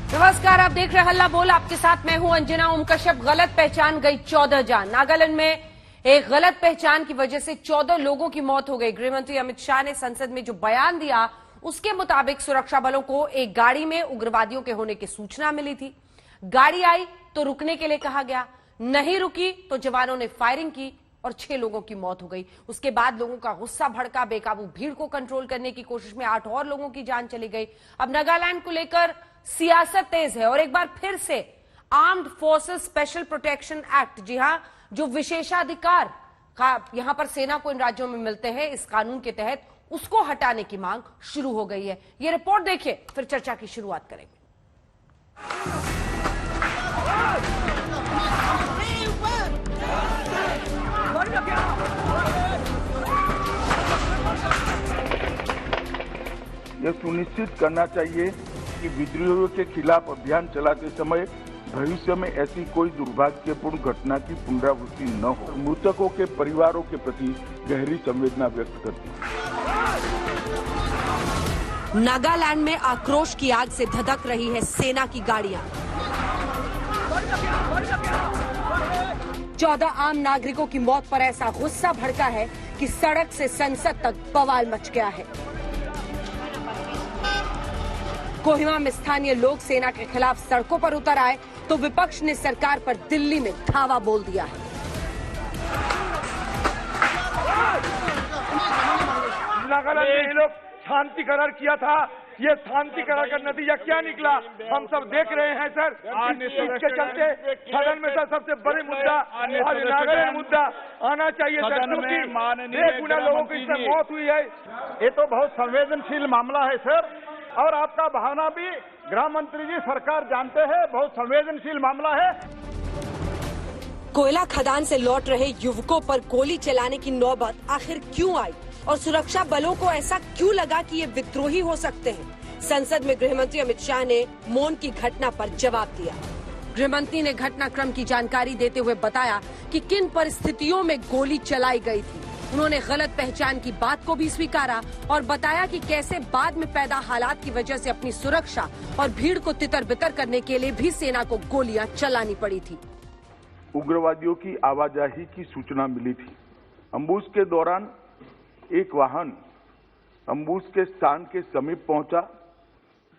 नमस्कार, आप देख रहे हल्ला बोल। आपके साथ मैं हूं अंजना ओम कश्यप। गलत पहचान गई 14 जान। नागालैंड में एक गलत पहचान की वजह से 14 लोगों की मौत हो गई। गृहमंत्री अमित शाह ने संसद में जो बयान दिया उसके मुताबिक सुरक्षा बलों को एक गाड़ी में उग्रवादियों के होने की सूचना मिली थी। गाड़ी आई तो रुकने के लिए कहा गया, नहीं रुकी तो जवानों ने फायरिंग की और 6 लोगों की मौत हो गई। उसके बाद लोगों का गुस्सा भड़का। बेकाबू भीड़ को कंट्रोल करने की कोशिश में 8 और लोगों की जान चली गई। अब नागालैंड को लेकर सियासत तेज है और एक बार फिर से armed forces special protection act, जी हां, जो विशेषाधिकार का यहां पर सेना को इन राज्यों में मिलते हैं इस कानून के तहत, उसको हटाने की मांग शुरू हो गई है। ये रिपोर्ट देखिए, फिर चर्चा की शुरुआत करेंगे। यह सुनिश्चित करना चाहिए कि विद्रोहियों के खिलाफ अभियान चलाते समय भविष्य में ऐसी कोई दुर्भाग्यपूर्ण घटना की पुनरावृत्ति न हो। मृतकों के परिवारों के प्रति गहरी संवेदना व्यक्त करती हूं। नागालैंड में आक्रोश की आग से धधक रही है सेना की गाड़ियां। 14 आम नागरिकों की मौत पर ऐसा गुस्सा भड़का है कि सड़क से संसद तक बवाल मच गया है। कोहिमा में स्थानीय लोग सेना के खिलाफ सड़कों पर उतर आए तो विपक्ष ने सरकार पर दिल्ली में धावा बोल दिया है। नागालैंड में ये लोग शांति करार किया था, ये शांति करार का नतीजा क्या निकला हम सब देख रहे हैं सर। इसके चलते सदन में सर सबसे बड़ी मुद्दा आज नागालैंड मुद्दा आना चाहिए सर, क्योंकि 1 गुना लोगों की इसमें मौत हुई है। ये तो बहुत संवेदनशील मामला है सर, और आपका भावना भी गृह मंत्री जी सरकार जानते हैं, बहुत संवेदनशील मामला है। कोयला खदान से लौट रहे युवकों पर गोली चलाने की नौबत आखिर क्यों आई और सुरक्षा बलों को ऐसा क्यों लगा कि ये विद्रोही हो सकते हैं? संसद में गृहमंत्री अमित शाह ने मौन की घटना पर जवाब दिया। गृहमंत्री ने घटनाक्रम की जानकारी देते हुए बताया कि किन परिस्थितियों में गोली चलाई गई थी। उन्होंने गलत पहचान की बात को भी स्वीकारा और बताया कि कैसे बाद में पैदा हालात की वजह से अपनी सुरक्षा और भीड़ को तितर बितर करने के लिए भी सेना को गोलियां चलानी पड़ी थी। उग्रवादियों की आवाजाही की सूचना मिली थी। अम्बुश के दौरान एक वाहन अम्बुश के स्थान के समीप पहुंचा।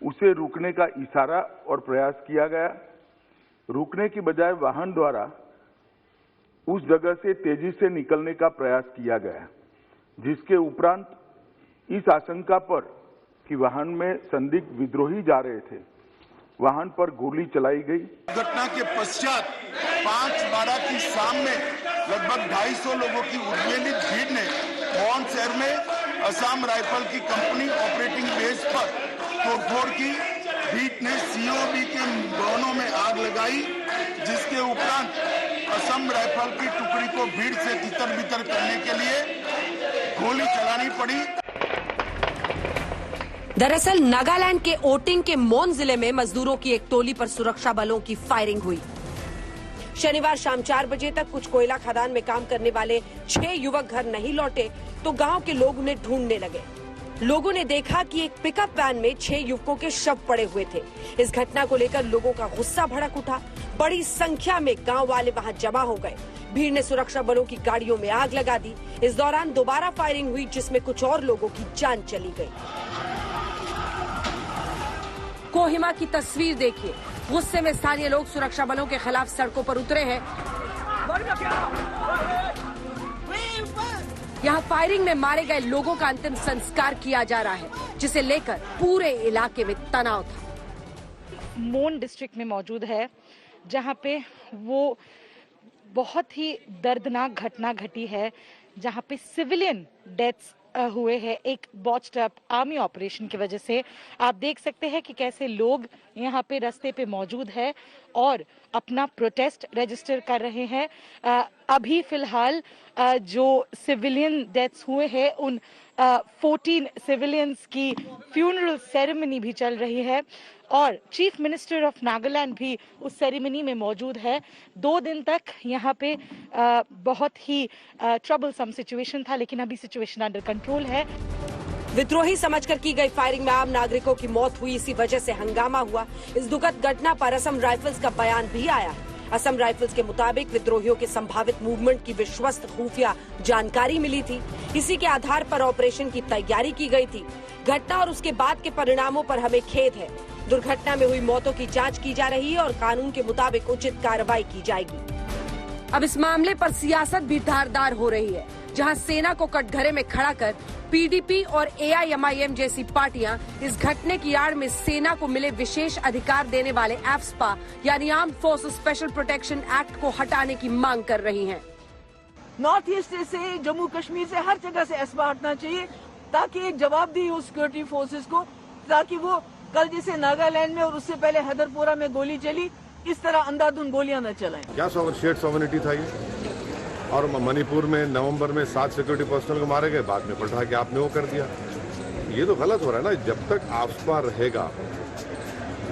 उसे रुकने का इशारा और प्रयास किया गया। रुकने की बजाय वाहन द्वारा उस जगह से तेजी से निकलने का प्रयास किया गया, जिसके उपरांत इस आशंका पर कि वाहन में संदिग्ध विद्रोही जा रहे थे, वाहन पर गोली चलाई गई। घटना के पश्चात 5/12 की शाम में लगभग 250 लोगों की उद्वेलित भीड़ ने मोहन शहर में असम राइफल की कंपनी ऑपरेटिंग बेस पर तोड़फोड़ की। भीड़ ने सीओबी के भवनों में आग लगाई, जिसके उपरांत असम राइफल की टुकड़ी को भीड़ से तितर बितर करने के लिए गोली चलानी पड़ी। दरअसल नागालैंड के ओटिंग के मोन जिले में मजदूरों की एक टोली पर सुरक्षा बलों की फायरिंग हुई। शनिवार शाम 4 बजे तक कुछ कोयला खदान में काम करने वाले 6 युवक घर नहीं लौटे तो गांव के लोग उन्हें ढूंढने लगे। लोगों ने देखा कि एक पिकअप वैन में 6 युवकों के शव पड़े हुए थे। इस घटना को लेकर लोगों का गुस्सा भड़क उठा। बड़ी संख्या में गांव वाले वहां जमा हो गए। भीड़ ने सुरक्षा बलों की गाड़ियों में आग लगा दी। इस दौरान दोबारा फायरिंग हुई, जिसमें कुछ और लोगों की जान चली गई। कोहिमा की तस्वीर देखिए। गुस्से में स्थानीय लोग सुरक्षा बलों के खिलाफ सड़कों पर उतरे हैं। यहाँ फायरिंग में मारे गए लोगों का अंतिम संस्कार किया जा रहा है, जिसे लेकर पूरे इलाके में तनाव था। मोन डिस्ट्रिक्ट में मौजूद है, जहाँ पे वो बहुत ही दर्दनाक घटना घटी है, जहाँ पे सिविलियन डेथ्स हुए हैं एक बॉच्ड अप आर्मी ऑपरेशन की वजह से। आप देख सकते हैं कि कैसे लोग यहाँ पे रास्ते पे मौजूद है और अपना प्रोटेस्ट रजिस्टर कर रहे हैं। अभी फिलहाल जो सिविलियन डेथ्स हुए हैं उन 14 सिविलियंस की फ्यूनरल सेरेमनी भी चल रही है और चीफ मिनिस्टर ऑफ नागालैंड भी उस सेरेमनी में मौजूद है। 2 दिन तक यहाँ पे बहुत ही ट्रबलसम सिचुएशन था, लेकिन अभी सिचुएशन अंडर कंट्रोल है। विद्रोही समझकर की गई फायरिंग में आम नागरिकों की मौत हुई, इसी वजह से हंगामा हुआ। इस दुखद घटना पर असम राइफल्स का बयान भी आया है। असम राइफल्स के मुताबिक विद्रोहियों के संभावित मूवमेंट की विश्वस्त खुफिया जानकारी मिली थी। इसी के आधार पर ऑपरेशन की तैयारी की गई थी। घटना और उसके बाद के परिणामों पर हमें खेद है। दुर्घटना में हुई मौतों की जांच की जा रही है और कानून के मुताबिक उचित कार्रवाई की जाएगी। अब इस मामले पर सियासत भी धारदार हो रही है, जहां सेना को कटघरे में खड़ा कर पीडीपी और एआईएमआईएम जैसी पार्टियां इस घटने की आड़ में सेना को मिले विशेष अधिकार देने वाले एफस्पा यानी armed forces special protection act को हटाने की मांग कर रही हैं। नॉर्थ ईस्ट से, जम्मू कश्मीर से, हर जगह से एफस्पा हटना चाहिए ताकि एक जवाबदेही हो सिक्योरिटी फोर्सेस को, ताकि वो कल जैसे नागालैंड में और उससे पहले हैदरपुरा में गोली चली, इस तरह अंधाधुंध गोलियां न चलाएं। क्या शेयर्ड सॉवरेनिटी था ये? और मणिपुर में नवंबर में 7 सिक्योरिटी पर्सनल को मारे गए, बाद में पलटा के आपने वो कर दिया। ये तो गलत हो रहा है ना। जब तक आफ्सपा रहेगा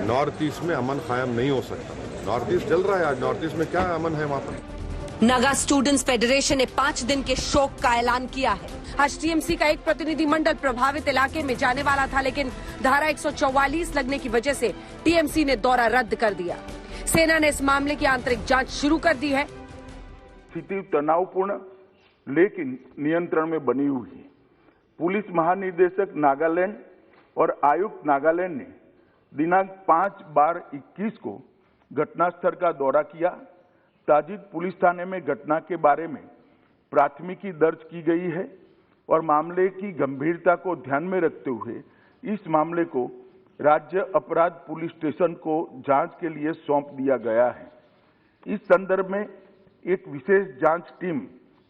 नॉर्थ ईस्ट में अमन कायम नहीं हो सकता। नॉर्थ ईस्ट जल रहा है आज, नॉर्थ ईस्ट में क्या अमन है वहाँ पर? नागा स्टूडेंट्स फेडरेशन ने 5 दिन के शोक का ऐलान किया है। आज टीएमसी का एक प्रतिनिधिमंडल प्रभावित इलाके में जाने वाला था, लेकिन धारा 144 लगने की वजह से टीएमसी ने दौरा रद्द कर दिया। सेना ने इस मामले की आंतरिक जांच शुरू कर दी है। स्थिति तनावपूर्ण लेकिन नियंत्रण में बनी हुई है। पुलिस महानिदेशक नागालैंड और आयुक्त नागालैंड ने दिनांक 5/12/21 को घटनास्थल का दौरा किया। ताजिद पुलिस थाने में घटना के बारे में प्राथमिकी दर्ज की गई है और मामले की गंभीरता को ध्यान में रखते हुए इस मामले को राज्य अपराध पुलिस स्टेशन को जांच के लिए सौंप दिया गया है। इस संदर्भ में एक विशेष जांच टीम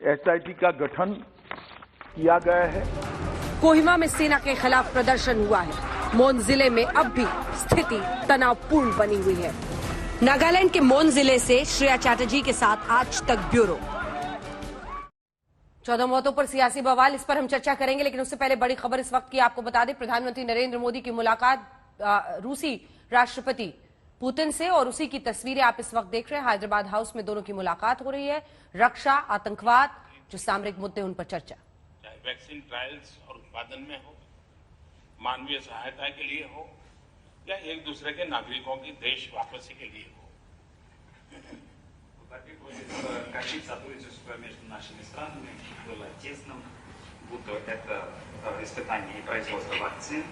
एसआईटी का गठन किया गया है। कोहिमा में सेना के खिलाफ प्रदर्शन हुआ है। मोन जिले में अब भी स्थिति तनावपूर्ण बनी हुई है। नागालैंड के मोन जिले से श्रेया चैटर्जी के साथ आज तक ब्यूरो। 14 मौतों पर सियासी बवाल, इस पर हम चर्चा करेंगे, लेकिन उससे पहले बड़ी खबर इस वक्त की आपको बता दें। प्रधानमंत्री नरेंद्र मोदी की मुलाकात रूसी राष्ट्रपति पुतिन से, और उसी की तस्वीरें आप इस वक्त देख रहे हैं। हैदराबाद हाउस में दोनों की मुलाकात हो रही है। रक्षा, आतंकवाद, जो सामरिक मुद्दे उन पर चर्चा। चाहे वैक्सीन ट्रायल्स और उत्पादन में हो, मानवीय सहायता के लिए हो, या एक दूसरे के नागरिकों की देश वापसी के लिए हो। Какие сотрудничество между нашими странами было тесным, будто это испытание и производство вакцин,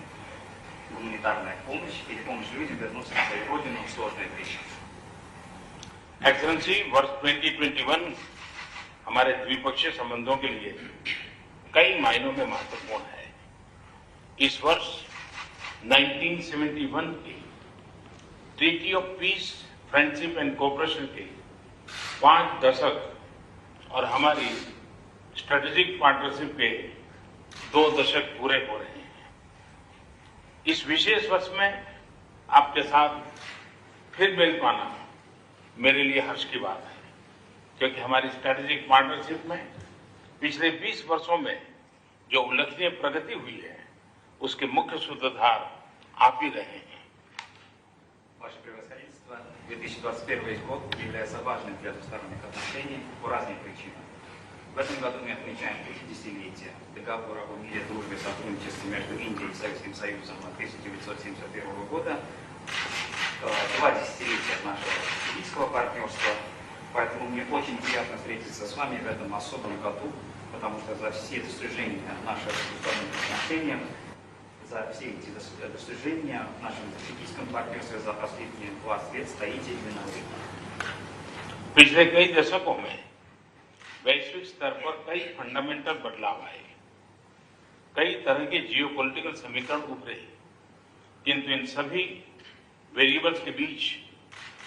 гуманитарная помощь или помощь людям вернуться на свою родину в сложное время. एक्सेलेंसी, वर्ष 2021 हमारे द्विपक्षीय संबंधों के लिए कई मायनों में महत्वपूर्ण है। इस वर्ष 1971 की treaty of peace, friendship and cooperation के 5 दशक और हमारी स्ट्रेटेजिक पार्टनरशिप के 2 दशक पूरे हो रहे हैं। इस विशेष वर्ष में आपके साथ फिर मिल पाना मेरे लिए हर्ष की बात है, क्योंकि हमारी स्ट्रेटेजिक पार्टनरशिप में पिछले 20 वर्षों में जो उल्लेखनीय प्रगति हुई है, उसके मुख्य सूत्रधार आप ही रहे हैं। Ваше превосходительство, 2021 год является важным для двусторонних отношений по разным причинам. В этом году мы отмечаем 50-летие договора о мире, дружбе и сотрудничестве между Индией и Советским Союзом от 1971 года. 2 десятилетия от нашего стратегического партнерства. Поэтому мне очень приятно встретиться с вами в этом особом году, потому что за все достижения наших двусторонних отношений, за все эти достижения в нашем стратегическом партнерстве за последние 20 лет стоите именно вы. पिछले कई दशकों में वैश्विक स्तर पर कई फंडामेंटल बदलाव आए, कई तरह के जियोपॉलिटिकल समीकरण उभरे, किंतु इन सभी वेरिएबल्स के बीच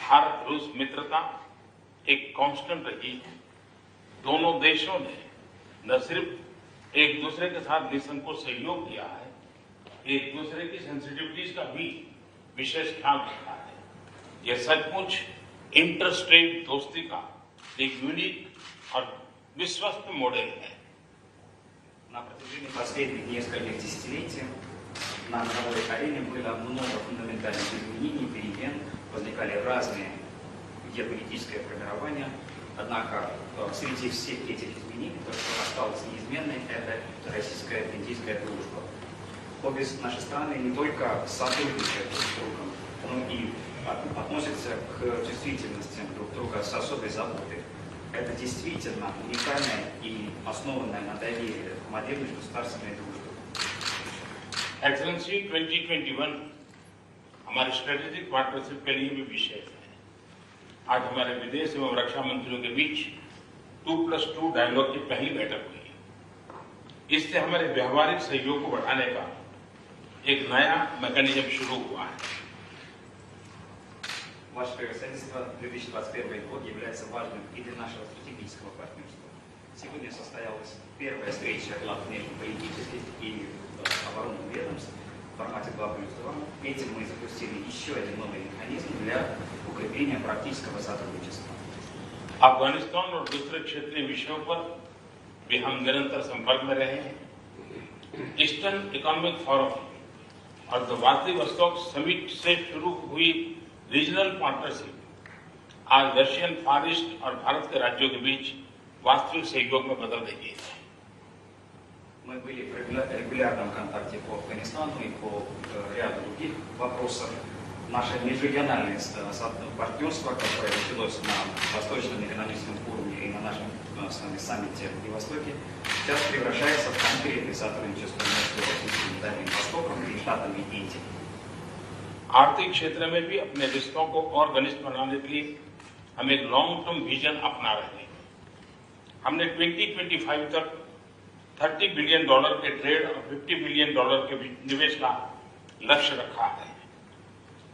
भारत रूस मित्रता एक कांस्टेंट रही है। दोनों देशों ने न सिर्फ एक दूसरे के साथ निसंकोच सहयोग किया है, एक दूसरे की सेंसिटिविटीज का भी विशेष ख्याल रखा है। यह सचमुच इंटरस्टेट दोस्ती का एक यूनिक और विश्वस्त मॉडल है। На протяжении последних нескольких десятилетий на мировой арене было много фундаментальных изменений, перемен, возникали разные геополитические формирования. Однако среди всех этих изменений то, что осталось неизменной, это российско-индийская дружба. Обе наши страны не только сотрудничают друг с другом, но и относятся к чувствительностям друг друга с особой заботой. Это действительно уникальная и основанная на доверии модель межгосударственной дружбы. एक्सेलेंसी 2021 हमारे स्ट्रेटेजिक पार्टनरशिप के लिए भी विशेष है। आज हमारे विदेश एवं रक्षा मंत्रियों के बीच 2+2 डायलॉग की पहली बैठक हुई। इससे हमारे व्यावहारिक सहयोग को बढ़ाने का एक नया मैकेनिज्म शुरू हुआ है। Ваше превосходительство, 2021 год является важным и для нашего стратегического партнерства. Сегодня состоялась первая встреча глав внешнеполитических и оборонных ведомств в формате 2+2. Этим мы запустили еще один новый механизм для укрепления практического сотрудничества. अफगानिस्तान और दूसरे क्षेत्रीय विषयों पर भी हम निरंतर संपर्क में रहे हैं। ईस्टर्न इकोनॉमिक फोरम और द व्लादिवोस्तोक समिट से शुरू हुई रीजनल पार्टनरशिप आज रशियन फार ईस्ट और भारत के राज्यों के बीच वास्तविक सहयोग में बदल रही है। Мы были в регулярном контакте по Афганистану и по ряду других вопросов. Наше межрегиональное партнерство, которое началось на Восточном экономическом форуме и на нашем с вами саммите в Востоке, сейчас превращается в конкретное сотрудничество между Россией и Дальним Востоком и Штатами Индии. आर्थिक क्षेत्र में भी अपने रिश्तों को और घनिष्ठ बनाने के लिए हम एक लॉन्ग टर्म विजन अपना रहे हैं। हमने 2025 तक $30 बिलियन के ट्रेड और $50 बिलियन के निवेश का लक्ष्य रखा है।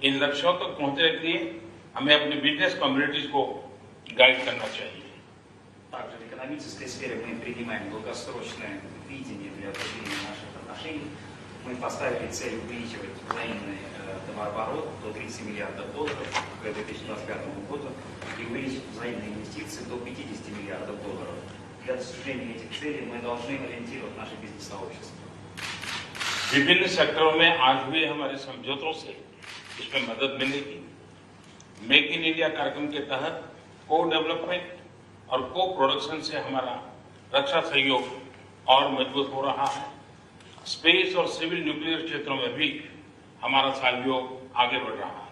इन लक्ष्यों तक पहुंचने के लिए हमें अपनी बिजनेस कम्युनिटीज को गाइड करना चाहिए। Также в экономической сфере мы принимаем долгосрочное видение для развития наших отношений. Мы поставили цель увеличивать взаимный товарооборот до $30 миллиардов к 2025 году и увеличить взаимные инвестиции до $50 миллиардов. Для достижения этих целей мы должны ориентировать наше бизнес-сообщество. विभिन्न सेक्टरों में आज हुए हमारे समझौतों से इसमें मदद मिलेगी। मेक इन इंडिया कार्यक्रम के तहत को डेवलपमेंट और को प्रोडक्शन से हमारा रक्षा सहयोग और मजबूत हो रहा है। स्पेस और सिविल न्यूक्लियर क्षेत्रों में भी हमारा सहयोग आगे बढ़ रहा है।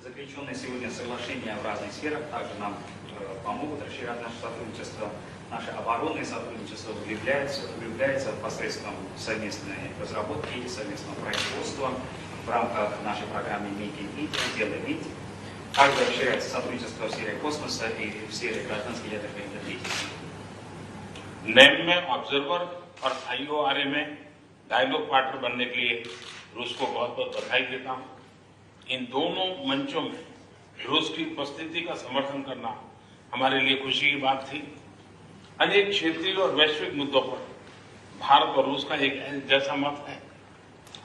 Заключенные сегодня соглашения в разных сферах также нам помогут расширять наше сотрудничество. Наше оборонное сотрудничество углубляется посредством совместной разработки и совместного производства в рамках нашей программы Make in India, Делай Вид. Также расширяется сотрудничество в сфере космоса и в сфере гражданской ядерной энергетики. नेम में ऑब्जर्वर और IORA में डायलॉग पार्टनर बनने के लिए रूस को बहुत बहुत बधाई देता हूं। इन दोनों मंचों में रूस की उपस्थिति का समर्थन करना हमारे लिए खुशी की बात थी। अनेक क्षेत्रीय और वैश्विक मुद्दों पर भारत और रूस का एक जैसा मत है।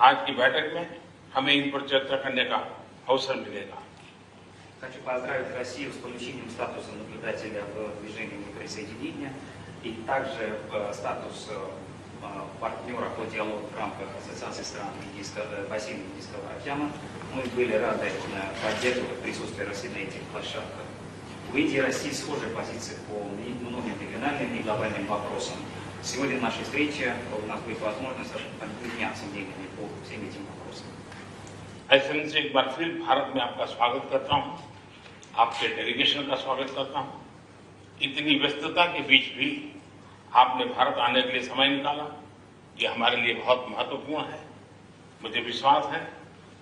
आज की बैठक में हमें इन पर चर्चा करने का अवसर मिलेगा। Хочу поздравить Россию с получением статуса наблюдателя в движении неприсоединения и также статус партнера по диалогу в рамках Ассоциации стран бассейна Индийского океана. Мы были рады поддерживать присутствие России на этих площадках. В Индии и России схожие позиции по многим региональным и глобальным вопросам. Сегодня в нашей встрече у нас будет возможность обменяться мнениями по всем этим вопросам. ऐसे से एक बार फिर भारत में आपका स्वागत करता हूं, आपके डेलीगेशन का स्वागत करता हूं। इतनी व्यस्तता के बीच भी आपने भारत आने के लिए समय निकाला, ये हमारे लिए बहुत महत्वपूर्ण है। मुझे विश्वास है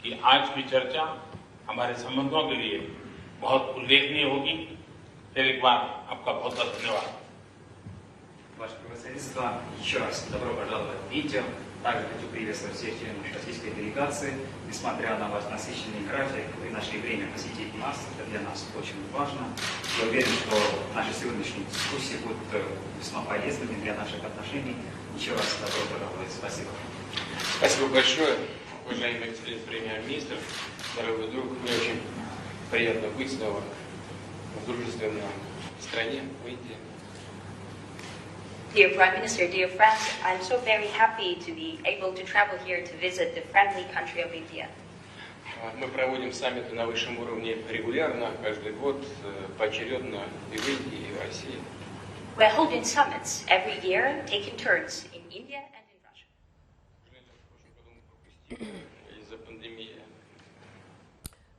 कि आज की चर्चा हमारे संबंधों के लिए बहुत उल्लेखनीय होगी। फिर एक बार आपका बहुत बहुत धन्यवाद। Ваше превосходительство, еще раз добро пожаловать в Индию. Также хочу приветствовать всех членов российской делегации. Несмотря на ваш насыщенный график, вы нашли время посетить нас. Это для нас очень важно. Я уверен, что наши сегодняшние дискуссии будут весьма полезными для наших отношений. Еще раз добро пожаловать. Спасибо. Спасибо большое, уважаемый господин премьер-министр, дорогой друг. Мне очень приятно быть снова в дружественной стране, в Индии. Dear Prime Minister, dear friends, I'm so very happy to be able to travel here to visit the friendly country of India. Мы проводим саммиты на высшем уровне регулярно, каждый год, поочередно и в Индии, и в России. We're holding summits every year, taking turns in India and in Russia. из-за пандемии.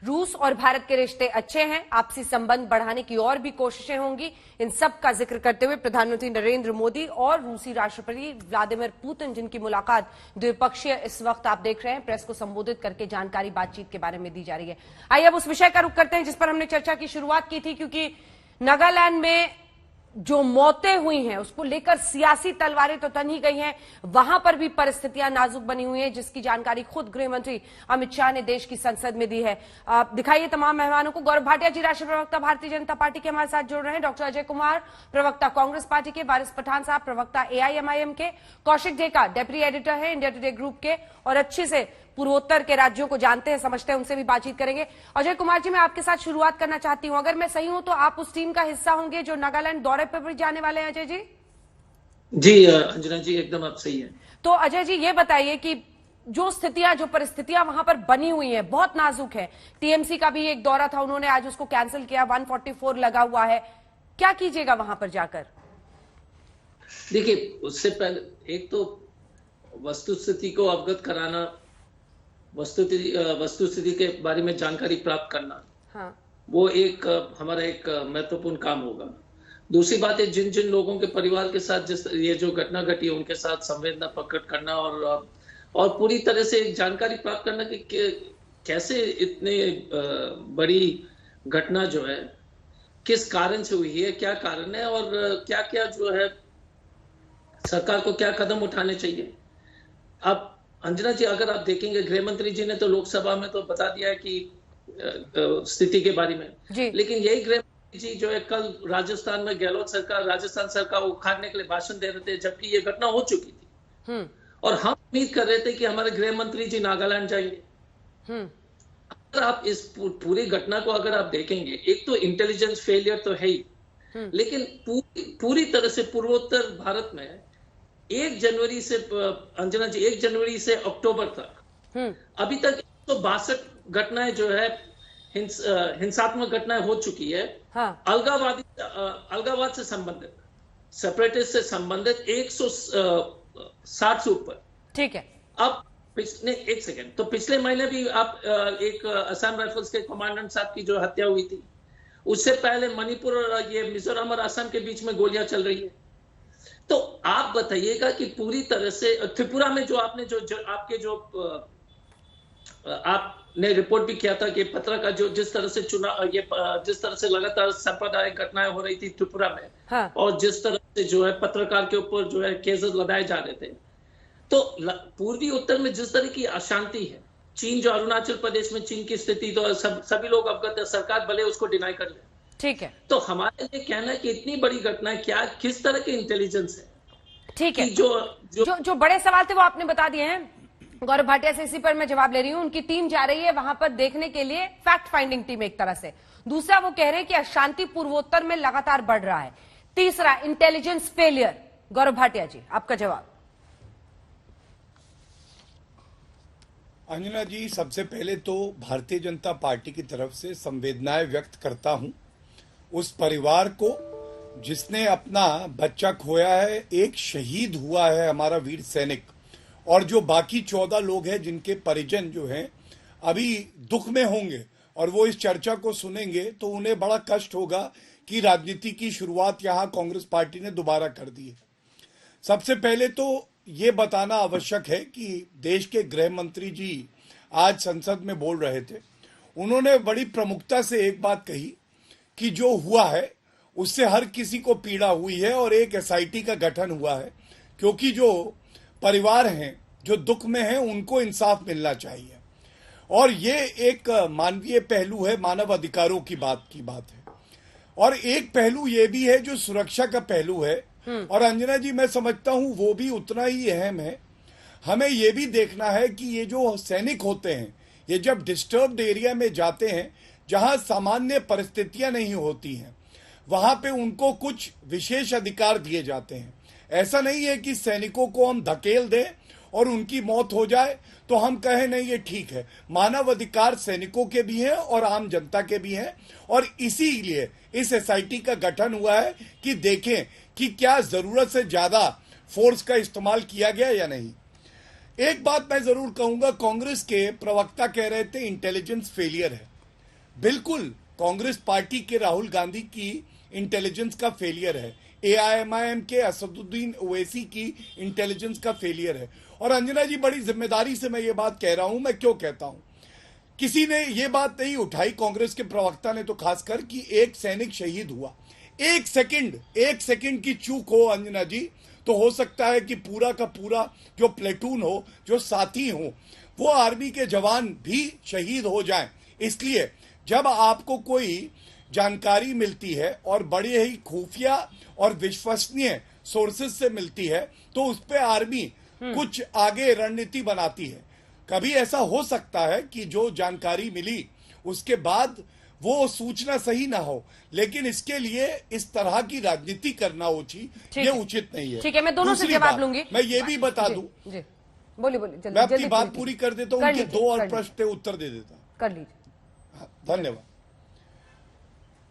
रूस और भारत के रिश्ते अच्छे हैं, आपसी संबंध बढ़ाने की और भी कोशिशें होंगी। इन सब का जिक्र करते हुए प्रधानमंत्री नरेंद्र मोदी और रूसी राष्ट्रपति व्लादिमीर पुतिन, जिनकी मुलाकात द्विपक्षीय इस वक्त आप देख रहे हैं, प्रेस को संबोधित करके जानकारी बातचीत के बारे में दी जा रही है। आइए अब उस विषय का रुख करते हैं जिस पर हमने चर्चा की शुरुआत की थी, क्योंकि नागालैंड में जो मौतें हुई हैं उसको लेकर सियासी तलवारें तो तन ही गई हैं, वहां पर भी परिस्थितियां नाजुक बनी हुई हैं, जिसकी जानकारी खुद गृह मंत्री अमित शाह ने देश की संसद में दी है। दिखाइए तमाम मेहमानों को। गौरव भाटिया जी राष्ट्रीय प्रवक्ता भारतीय जनता पार्टी के हमारे साथ जुड़ रहे हैं, डॉक्टर अजय कुमार प्रवक्ता कांग्रेस पार्टी के, वारिस पठान साहब प्रवक्ता AIMIM के, कौशिक ढेका डेप्यूटी एडिटर है इंडिया टुडे ग्रुप के और अच्छे से पूर्वोत्तर के राज्यों को जानते हैं, समझते हैं, उनसे भी बातचीत करेंगे। अजय कुमार जी, मैं आपके साथ शुरुआत करना चाहती हूं। अगर मैं सही हूं तो आप उस टीम का हिस्सा होंगे जो नागालैंड दौरे पर भी जाने वाले हैं, अजय जी? जी अंजना जी, एकदम आप सही है। तो अजय जी ये बताइए कि जो स्थितियां, जो परिस्थितियां वहां पर बनी हुई हैं बहुत नाजुक है। TMC का भी एक दौरा था, उन्होंने आज उसको कैंसिल किया, 144 लगा हुआ है, क्या कीजिएगा वहां पर जाकर? देखिए, उससे पहले एक तो वस्तुस्थिति को अवगत कराना, वस्तुस्थिति के बारे में जानकारी प्राप्त करना, हाँ। वो एक हमारा एक महत्वपूर्ण काम होगा। दूसरी बात है, जिन जिन लोगों के परिवार के साथ जिस ये जो घटना घटी है उनके साथ संवेदना प्रकट करना और पूरी तरह से जानकारी प्राप्त करना कि कैसे इतने बड़ी घटना जो है किस कारण से हुई है, क्या कारण है और क्या क्या जो है सरकार को क्या कदम उठाने चाहिए। अब अंजना जी, अगर आप देखेंगे, गृह मंत्री जी ने तो लोकसभा में तो बता दिया है कि स्थिति के बारे में, लेकिन यही गृह मंत्री जी जो है कल राजस्थान में गहलोत सरकार, राजस्थान सरकार उखाड़ने के लिए भाषण दे रहे थे, जबकि ये घटना हो चुकी थी और हम उम्मीद कर रहे थे कि हमारे गृह मंत्री जी नागालैंड जाएंगे। अगर आप इस पूरी घटना को अगर आप देखेंगे, एक तो इंटेलिजेंस फेलियर तो है ही, लेकिन पूरी तरह से पूर्वोत्तर भारत में 1 जनवरी से अंजना जी 1 जनवरी से अक्टूबर तक अभी तक 162 घटनाएं जो है हिंसात्मक घटनाएं हो चुकी है। हाँ। अलगावाद से संबंधित, सेपरेटिस्ट से संबंधित 160 से ऊपर। ठीक है। अब एक सेकेंड, तो पिछले महीने भी आप एक असम राइफल्स के कमांडेंट साहब की जो हत्या हुई थी, उससे पहले मणिपुर और ये मिजोरम और असम के बीच में गोलियां चल रही है। तो आप बताइएगा कि पूरी तरह से त्रिपुरा में जो आपने आपके आपने रिपोर्ट भी किया था कि पत्र का जो जिस तरह से जिस तरह से लगातार सांप्रदायिक घटनाएं हो रही थी त्रिपुरा में, हाँ। और जिस तरह से जो है पत्रकार के ऊपर जो है केसेस लगाए जा रहे थे, तो पूर्वी उत्तर में जिस तरह की अशांति है, चीन जो अरुणाचल प्रदेश में चीन की स्थिति तो सभी लोग अवगत है, सरकार भले उसको डिनाई कर ले, ठीक है। तो हमारे लिए कहना है कि इतनी बड़ी घटना क्या, किस तरह के इंटेलिजेंस है, ठीक है। जो बड़े सवाल थे वो आपने बता दिए हैं। गौरव भाटिया से इसी पर मैं जवाब ले रही हूं। उनकी टीम जा रही है वहां पर देखने के लिए, फैक्ट फाइंडिंग टीम एक तरह से। दूसरा, वो कह रहे हैं कि अशांति पूर्वोत्तर में लगातार बढ़ रहा है। तीसरा, इंटेलिजेंस फेलियर। गौरव भाटिया जी, आपका जवाब। अंजना जी, सबसे पहले तो भारतीय जनता पार्टी की तरफ से संवेदनाएं व्यक्त करता हूं उस परिवार को जिसने अपना बच्चा खोया है, एक शहीद हुआ है हमारा वीर सैनिक, और जो बाकी 14 लोग हैं जिनके परिजन जो हैं अभी दुख में होंगे और वो इस चर्चा को सुनेंगे तो उन्हें बड़ा कष्ट होगा कि राजनीति की शुरुआत यहां कांग्रेस पार्टी ने दोबारा कर दी है। सबसे पहले तो ये बताना आवश्यक है कि देश के गृह मंत्री जी आज संसद में बोल रहे थे, उन्होंने बड़ी प्रमुखता से एक बात कही कि जो हुआ है उससे हर किसी को पीड़ा हुई है और एक SIT का गठन हुआ है, क्योंकि जो परिवार हैं जो दुख में हैं उनको इंसाफ मिलना चाहिए। और ये एक मानवीय पहलू है, मानव अधिकारों की बात है। और एक पहलू ये भी है जो सुरक्षा का पहलू है, और अंजना जी मैं समझता हूं वो भी उतना ही अहम है। हमें ये भी देखना है कि ये जो सैनिक होते हैं, ये जब डिस्टर्ब्ड एरिया में जाते हैं जहां सामान्य परिस्थितियां नहीं होती हैं, वहां पे उनको कुछ विशेष अधिकार दिए जाते हैं। ऐसा नहीं है कि सैनिकों को हम धकेल दें और उनकी मौत हो जाए तो हम कहें नहीं ये ठीक है। मानव अधिकार सैनिकों के भी हैं और आम जनता के भी हैं, और इसीलिए इस SIT का गठन हुआ है कि देखें कि क्या जरूरत से ज्यादा फोर्स का इस्तेमाल किया गया या नहीं। एक बात मैं जरूर कहूंगा, कांग्रेस के प्रवक्ता कह रहे थे इंटेलिजेंस फेलियर है। बिल्कुल, कांग्रेस पार्टी के राहुल गांधी की इंटेलिजेंस का फेलियर है, एआईएमआईएम के असदुद्दीन ओवैसी की इंटेलिजेंस का फेलियर है। और अंजना जी, बड़ी जिम्मेदारी से मैं ये बात कह रहा हूं। मैं क्यों कहता हूं, किसी ने ये बात नहीं उठाई, कांग्रेस के प्रवक्ता ने तो खासकर, कि एक सैनिक शहीद हुआ। एक सेकंड की चूक हो अंजना जी, तो हो सकता है कि पूरा का पूरा जो प्लेटून हो, जो साथी हो, वो आर्मी के जवान भी शहीद हो जाएं। इसलिए जब आपको कोई जानकारी मिलती है और बड़े ही खुफिया और विश्वसनीय सोर्सेज से मिलती है, तो उस पर आर्मी कुछ आगे रणनीति बनाती है। कभी ऐसा हो सकता है कि जो जानकारी मिली उसके बाद वो सूचना सही ना हो, लेकिन इसके लिए इस तरह की राजनीति करना ये उचित नहीं है। ठीक है, मैं दोनों से जवाब लूंगी। मैं ये भी बता दूं, बोलिए, मैं अपनी बात पूरी कर देता हूं, उनके 2 और प्रश्न पे उत्तर दे देता हूं। कर लीजिए। धन्यवाद।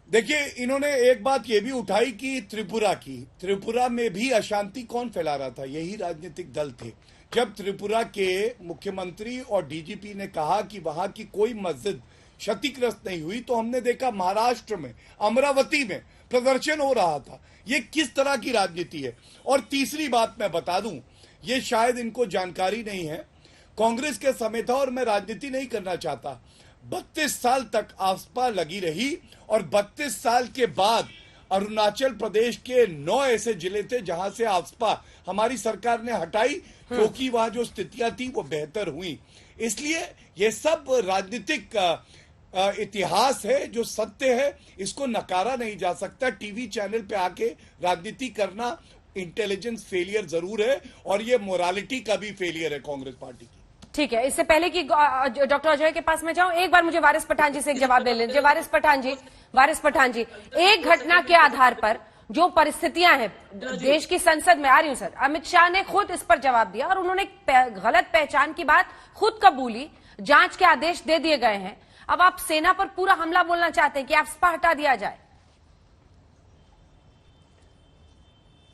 देखिए, इन्होंने एक बात ये भी उठाई कि त्रिपुरा में भी अशांति कौन फैला रहा था? यही राजनीतिक दल थे। जब त्रिपुरा के मुख्यमंत्री और डीजीपी ने कहा कि वहां की कोई मस्जिद क्षतिग्रस्त नहीं हुई, तो हमने देखा महाराष्ट्र में, अमरावती में प्रदर्शन हो रहा था। ये किस तरह की राजनीति है? और तीसरी बात मैं बता दूं, ये शायद इनको जानकारी नहीं है, कांग्रेस के समय था, और मैं राजनीति नहीं करना चाहता, 32 साल तक आफ्सपा लगी रही, और 32 साल के बाद अरुणाचल प्रदेश के 9 ऐसे जिले थे जहां से आफ्सपा हमारी सरकार ने हटाई, क्योंकि वहां जो स्थितियां थी वो बेहतर हुई। इसलिए ये सब राजनीतिक इतिहास है, जो सत्य है, इसको नकारा नहीं जा सकता। टीवी चैनल पे आके राजनीति करना इंटेलिजेंस फेलियर जरूर है, और ये मोरालिटी का भी फेलियर है कांग्रेस पार्टी की। ठीक है, इससे पहले कि डॉक्टर अजय के पास मैं जाऊं, एक बार मुझे वारिस पठान जी से एक जवाब ले लीजिए। वारिस पठान जी, एक घटना के आधार पर जो परिस्थितियां हैं देश की संसद में, आ रही हूं सर, अमित शाह ने खुद इस पर जवाब दिया और उन्होंने गलत पहचान की बात खुद कबूली, जांच के आदेश दे दिए गए हैं। अब आप सेना पर पूरा हमला बोलना चाहते हैं कि आफ्सपा हटा दिया जाए?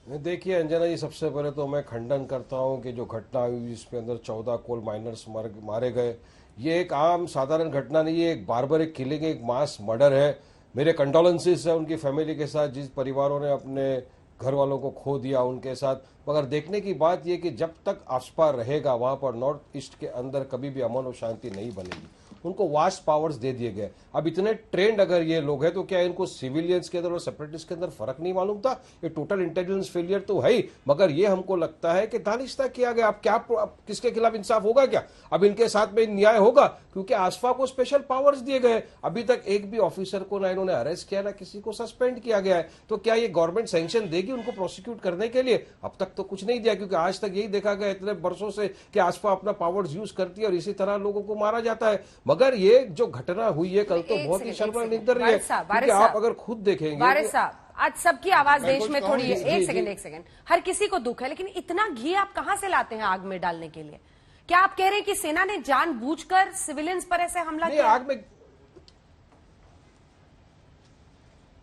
देखिए अंजना जी, सबसे पहले तो मैं खंडन करता हूं कि जो घटना हुई जिसके अंदर 14 कोल माइनर्स मारे गए, ये एक आम साधारण घटना नहीं है, एक बारबरिक किलिंग, एक मास मर्डर है। मेरे कंडोलेंसेस है उनकी फैमिली के साथ, जिस परिवारों ने अपने घर वालों को खो दिया उनके साथ। मगर देखने की बात यह कि जब तक आफ्सपा रहेगा वहां पर नॉर्थ ईस्ट के अंदर कभी भी अमन और शांति नहीं बनेगी। उनको वास्ट पावर्स दे दिए गए। अब इतने ट्रेंड अगर ये लोग हैं तो क्या इनको सिविलियंस के अंदर और सेपरेटिस्ट के अंदर फर्क नहीं मालूम था? ये टोटल इंटेलिजेंस फेलियर तो है ही, मगर ये हमको लगता है कि दानिश्ता किया गया। अब क्या किसके खिलाफ इंसाफ होगा? क्या अब इनके साथ में न्याय होगा? क्योंकि आफ्सपा को स्पेशल पावर्स दिए गए, अभी तक एक भी ऑफिसर को ना इन्होंने अरेस्ट किया, ना किसी को सस्पेंड किया गया है। तो क्या ये गवर्नमेंट सैंक्शन देगी उनको प्रोसिक्यूट करने के लिए? अब तक तो कुछ नहीं दिया, क्योंकि आज तक यही देखा गया इतने वर्षों से कि आफ्सपा अपना पावर्स यूज करती है और इसी तरह लोगों को मारा जाता है। मगर ये जो घटना हुई है कल, तो बहुत ही शर्मनाक रही है, क्योंकि आप अगर खुद देखेंगे। वारिस साहब, आज सबकी आवाज देश में थोड़ी है। एक सेकंड, हर किसी को दुख है, लेकिन इतना घी आप कहां से लाते हैं आग में डालने के लिए? क्या आप कह रहे हैं कि सेना ने जानबूझकर सिविलियंस पर ऐसे हमला किया? आग में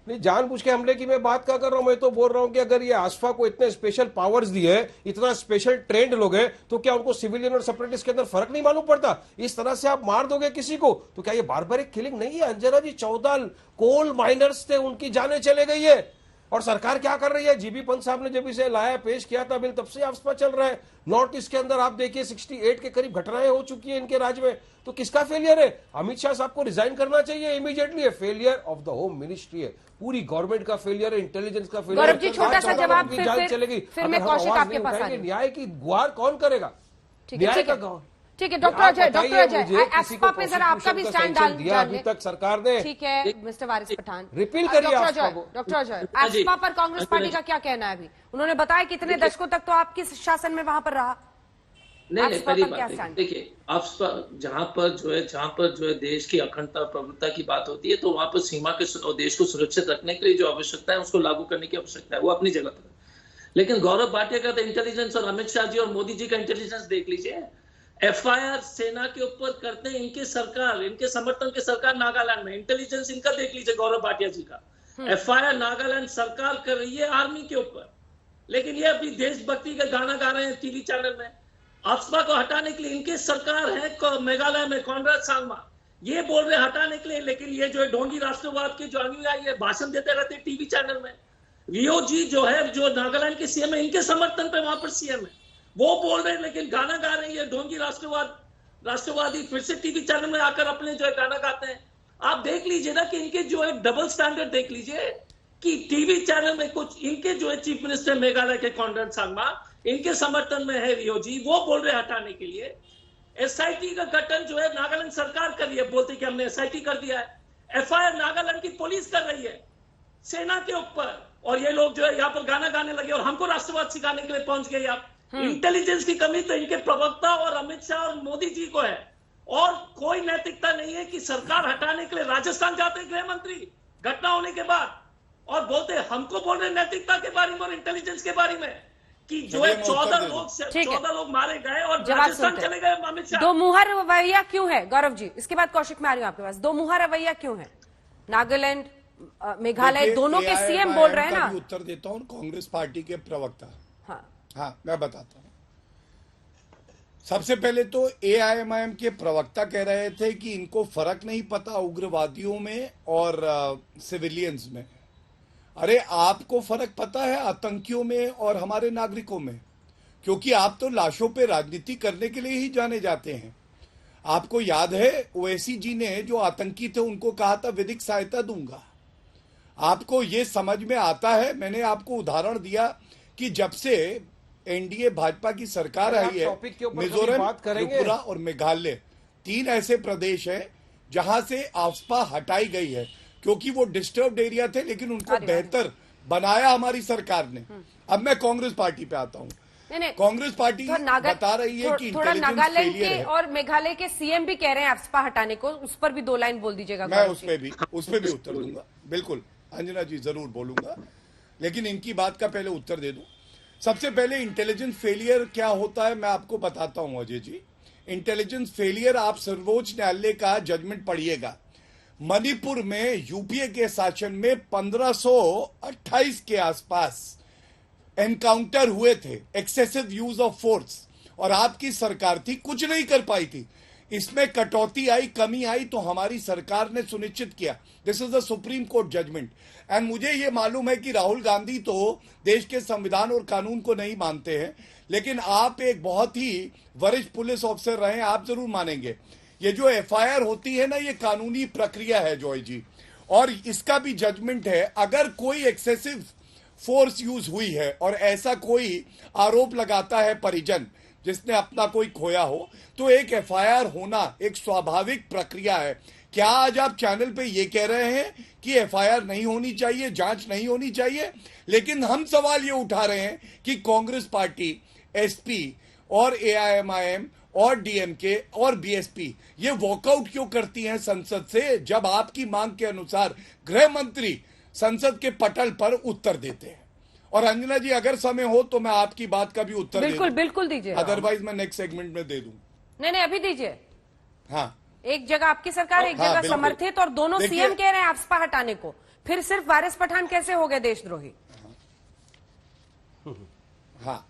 नहीं, जानबूझ के हमले की मैं बात क्या कर रहा हूं? मैं तो बोल रहा हूं कि अगर ये आफ्सपा को इतने स्पेशल पावर्स दिए हैं, इतना स्पेशल ट्रेंड लोग हैं, तो क्या उनको सिविलियन और सेपरेटिस्ट के अंदर फर्क नहीं मालूम पड़ता? इस तरह से आप मार दोगे किसी को तो क्या ये बारबरिक किलिंग नहीं है? अंजना जी, 14 कोल माइनर्स थे, उनकी जानें चले गई है। और सरकार क्या कर रही है? जीबी पंत साहब ने जब इसे लाया, पेश किया था बिल, तब से आफ्सपा चल रहा है। नॉर्थ ईस्ट के अंदर आप देखिए 68 के करीब घटनाएं हो चुकी है इनके राज्य में। तो किसका फेलियर है? अमित शाह साहब को रिजाइन करना चाहिए इमीडिएटली। है failure of the home ministry है, पूरी गवर्नमेंट का फेलियर है, इंटेलिजेंस का फेलियर है। छोटा सा जवाब चलेगी, फिर मैं कौशिक आपके पास आऊंगी। न्याय की गुहार कौन करेगा? न्याय का ठीक है, डॉक्टर अजय, आफ्सपा पे जरा आपका भी स्टैंड डाल दिया अभी तक सरकार ने। ठीक है मिस्टर वारिस पठान, रिपील करिए डॉक्टर अजय, आफ्सपा पर कांग्रेस पार्टी का क्या कहना है? अभी उन्होंने बताया कि इतने दशकों तक तो आपके शासन में वहां पर रहा। नहीं, पहली बात है, देखिए आफ्सपा जहां पर जो है देश की अखंडता और प्रभुत्ता की बात होती है, तो वहां पर सीमा के और देश को सुरक्षित रखने के लिए जो आवश्यकता है उसको लागू करने की आवश्यकता है, वो अपनी जगह पर। लेकिन गौरव भाटिया का तो इंटेलिजेंस और अमित शाह जी और मोदी जी का इंटेलिजेंस देख लीजिए। एफआईआर सेना के ऊपर करते हैं इनके सरकार, इनके समर्थन के सरकार नागालैंड में। इंटेलिजेंस इनका देख लीजिए गौरव भाटिया जी का। एफआईआर नागालैंड सरकार कर रही है आर्मी के ऊपर, लेकिन ये अभी देशभक्ति का गाना गा रहे हैं टीवी चैनल में। आफ्सपा को हटाने के लिए इनकी सरकार है मेघालय में कॉनराड सांगमा, ये बोल रहे हटाने के लिए, लेकिन ये जो ढोंगी राष्ट्रवाद के जो अनुयायी है भाषण देते रहते टीवी चैनल में। रियो जी जो है, जो नागालैंड के सीएम है, इनके समर्थन पे वहां पर सीएम है, वो बोल रहे हैं, लेकिन गाना गा रहे हैं ये ढोंगी राष्ट्रवादी फिर से टीवी चैनल में आकर अपने जो है गाना गाते हैं। आप देख लीजिए ना कि इनके जो है डबल स्टैंडर्ड देख लीजिए कि टीवी चैनल में कुछ इनके जो है चीफ मिनिस्टर मेघालय के कॉनराड सांगमा, इनके समर्थन में है रियो जी, वो बोल रहे हटाने के लिए। एसआईटी का गठन जो है नागालैंड सरकार कर रही है, बोलते कि हमने एसआईटी कर दिया है। एफआईआर नागालैंड की पुलिस कर रही है सेना के ऊपर, और ये लोग जो है यहाँ पर गाना गाने लगे और हमको राष्ट्रवाद सिखाने के लिए पहुंच गए आप। इंटेलिजेंस की कमी तो इनके प्रवक्ता और अमित शाह और मोदी जी को है, और कोई नैतिकता नहीं है कि सरकार हटाने के लिए राजस्थान जाते गृह मंत्री घटना होने के बाद और बोलते हमको बोल रहे नैतिकता के बारे में और इंटेलिजेंस के बारे में कि जो है 14 लोग मारे गए और राजस्थान चले गए अमित शाह। दो मुहा रवैया क्यों है गौरव जी? इसके बाद कौशिक में आ रही हूं आपके पास। दो मुहा रवैया क्यों है? नागालैंड मेघालय दोनों के सीएम बोल रहे हैं ना। उत्तर देता हूं कांग्रेस पार्टी के प्रवक्ता। हाँ मैं बताता हूं। सबसे पहले तो एआईएमआईएम के प्रवक्ता कह रहे थे कि इनको फर्क नहीं पता उग्रवादियों में और सिविलियंस में। अरे आपको फर्क पता है आतंकियों में और हमारे नागरिकों में, क्योंकि आप तो लाशों पे राजनीति करने के लिए ही जाने जाते हैं। आपको याद है ओवैसी जी ने जो आतंकी थे उनको कहा था विधिक सहायता दूंगा। आपको ये समझ में आता है? मैंने आपको उदाहरण दिया कि जब से एनडीए भाजपा की सरकार आई है, मिजोरम, त्रिपुरा और मेघालय 3 ऐसे प्रदेश हैं जहां से आफ्सपा हटाई गई है, क्योंकि वो डिस्टर्ब्ड एरिया थे, लेकिन उनको बेहतर बनाया हमारी सरकार ने। अब मैं कांग्रेस पार्टी पे आता हूँ। कांग्रेस पार्टी बता रही है कि थोड़ा नागालैंड के और मेघालय के सीएम भी कह रहे हैं आफ्सपा हटाने को, उस पर भी 2 लाइन बोल दीजिएगा। मैं उस पे भी उत्तर दूंगा, बिल्कुल अंजना जी जरूर बोलूंगा, लेकिन इनकी बात का पहले उत्तर दे दूं। सबसे पहले इंटेलिजेंस फेलियर क्या होता है मैं आपको बताता हूं अजय जी। इंटेलिजेंस फेलियर, आप सर्वोच्च न्यायालय का जजमेंट पढ़िएगा। मणिपुर में यूपीए के शासन में 1528 के आसपास एनकाउंटर हुए थे, एक्सेसिव यूज ऑफ फोर्स, और आपकी सरकार थी, कुछ नहीं कर पाई थी। इसमें कटौती आई, कमी आई, तो हमारी सरकार ने सुनिश्चित किया। This is the supreme court judgment. And मुझे ये मालूम है कि राहुल गांधी तो देश के संविधान और कानून को नहीं मानते हैं, लेकिन आप एक बहुत ही वरिष्ठ पुलिस ऑफिसर रहे हैं, आप जरूर मानेंगे। ये जो एफआईआर होती है ना, ये कानूनी प्रक्रिया है जॉय जी, और इसका भी जजमेंट है। अगर कोई एक्सेसिव फोर्स यूज हुई है और ऐसा कोई आरोप लगाता है परिजन जिसने अपना कोई खोया हो, तो एक एफआईआर होना एक स्वाभाविक प्रक्रिया है। क्या आज आप चैनल पे ये कह रहे हैं कि एफआईआर नहीं होनी चाहिए, जांच नहीं होनी चाहिए? लेकिन हम सवाल ये उठा रहे हैं कि कांग्रेस पार्टी, एसपी और एआईएमआईएम और डीएमके और बीएसपी ये वॉकआउट क्यों करती हैं संसद से, जब आपकी मांग के अनुसार गृह मंत्री संसद के पटल पर उत्तर देते हैं? और अंजना जी अगर समय हो तो मैं आपकी बात का भी उत्तर बिल्कुल दीजिए, अदरवाइज मैं नेक्स्ट सेगमेंट में दे दूं। नहीं अभी दीजिए। हाँ, एक जगह आपकी सरकार, एक जगह समर्थित, और दोनों सीएम कह रहे हैं आफ्सपा हटाने को। फिर सिर्फ वारिस पठान कैसे हो गए देशद्रोही? हाँ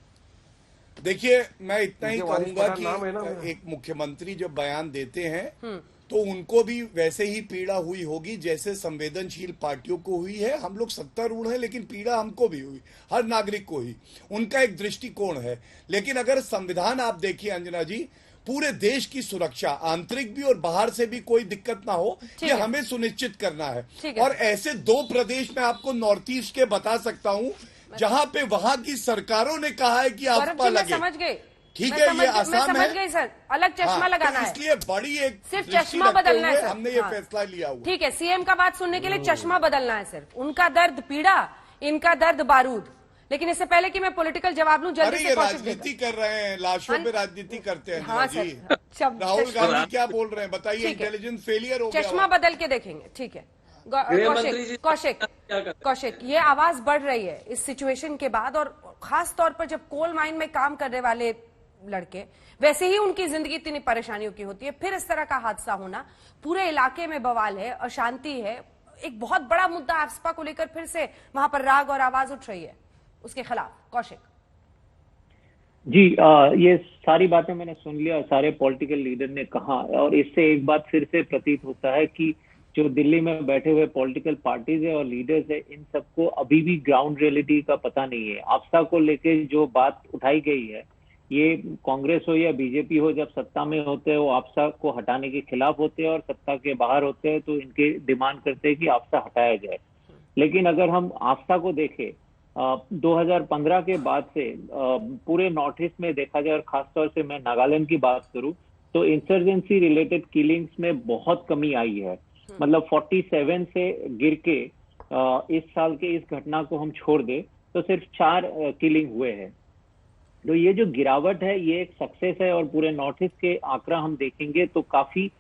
देखिए, मैं इतना ही कहूंगा कि एक मुख्यमंत्री जब बयान देते हैं तो उनको भी वैसे ही पीड़ा हुई होगी जैसे संवेदनशील पार्टियों को हुई है। हम लोग सत्तारूढ़ हैं, लेकिन पीड़ा हमको भी हुई, हर नागरिक को ही। उनका एक दृष्टिकोण है। लेकिन अगर संविधान आप देखिए अंजना जी, पूरे देश की सुरक्षा, आंतरिक भी और बाहर से भी कोई दिक्कत ना हो, ये हमें सुनिश्चित करना है। और ऐसे 2 प्रदेश में आपको नॉर्थ ईस्ट के बता सकता हूँ जहां पे वहां की सरकारों ने कहा है कि आफ्सपा लगे। समझ गए, ठीक है, ये आसाम समझ गई सर, अलग चश्मा लगाना है, इसलिए बड़ी एक सिर्फ चश्मा बदलना है सर। हमने ये फैसला लिया हुआ। ठीक है, सीएम का बात सुनने के लिए चश्मा बदलना है सिर्फ। उनका दर्द पीड़ा, इनका दर्द बारूद। लेकिन इससे पहले कि मैं पॉलिटिकल जवाब लूं, जल्दी से राजनीति कर रहे हैं, लाशों पे राजनीति करते हैं। हाँ जी, राहुल गांधी क्या बोल रहे हैं बताइए? इंटेलिजेंस फेलियर हो गया। चश्मा बदल के देखेंगे, ठीक है। कौशिक, ये आवाज बढ़ रही है इस सिचुएशन के बाद, और खास तौर पर जब कोल माइन में काम करने वाले लड़के, वैसे ही उनकी जिंदगी इतनी परेशानियों की होती है, फिर इस तरह का हादसा होना, पूरे इलाके में बवाल है, अशांति है, एक बहुत बड़ा मुद्दा आफ्सपा को लेकर फिर से वहां पर राग और आवाज उठ रही है उसके खिलाफ। कौशिक, जी ये सारी बातें मैंने सुन लिया, सारे पॉलिटिकल लीडर ने कहा, और इससे एक बात फिर से प्रतीत होता है कि जो दिल्ली में बैठे हुए पॉलिटिकल पार्टीज है और लीडर्स है, इन सबको अभी भी ग्राउंड रियलिटी का पता नहीं है। आफ्ता को लेके जो बात उठाई गई है, ये कांग्रेस हो या बीजेपी हो, जब सत्ता में होते हैं वो आफ्ता को हटाने के खिलाफ होते हैं और सत्ता के बाहर होते हैं तो इनके डिमांड करते हैं कि आफ्ता हटाया जाए। लेकिन अगर हम आफ्ता को देखें 2015 के बाद से पूरे नॉर्थ ईस्ट में देखा जाए और खासतौर से मैं नागालैंड की बात करूं तो इंसर्जेंसी रिलेटेड किलिंग्स में बहुत कमी आई है। मतलब 47 से गिर के इस साल के इस घटना को हम छोड़ दे तो सिर्फ 4 किलिंग हुए हैं। तो ये जो गिरावट है ये एक सक्सेस है और पूरे नॉर्थ ईस्ट के आंकड़ा हम देखेंगे तो काफी